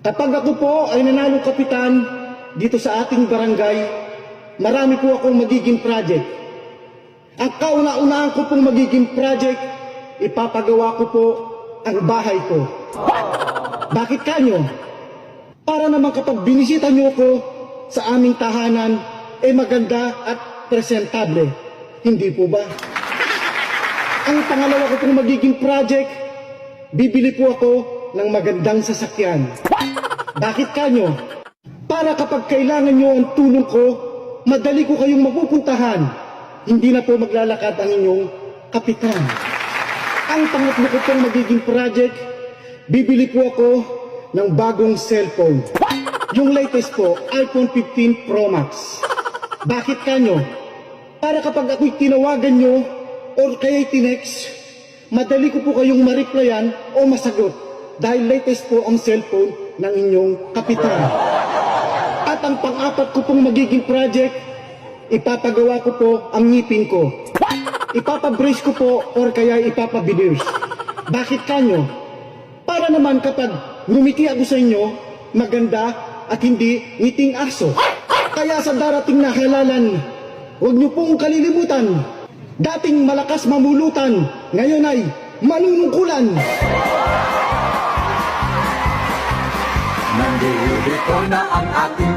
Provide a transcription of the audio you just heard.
Kapag ako po ay nanalong kapitan dito sa ating barangay, marami po akong magiging project. Ang kauna-unahan ko pong magiging project, ipapagawa ko po ang bahay ko. Bakit kanyo? Para naman kapag binisita nyo ko sa aming tahanan, maganda at presentable. Hindi po ba? Ang pangalawa ko pong magiging project, bibili po ako ng magandang sasakyan. Bakit kanyo? Para kapag kailangan nyo ang tulong ko, madali ko kayong mapupuntahan. Hindi na po maglalakad ang inyong kapitan. Ang pangatlo ko pong magiging project, bibili po ako ng bagong cellphone. Yung latest po, iPhone 15 Pro Max. Bakit kanyo? Para kapag ako'y tinawagan nyo or kaya'y tinext, madali ko po kayong ma-replyan o masagot dahil latest po ang cellphone ng inyong kapitan. At ang pang-apat ko pong magiging project, ipapagawa ko po ang ngipin ko. Ipapabrace ko po or kaya ipapabineers. Bakit kanyo? Para naman kapag ngumiti ako sa inyo, maganda at hindi ngiting aso. Kaya sa darating na halalan, huwag niyo pong kalilimutan. Dating malakas mamulutan, ngayon ay manunungkulan. Nandito na ang ating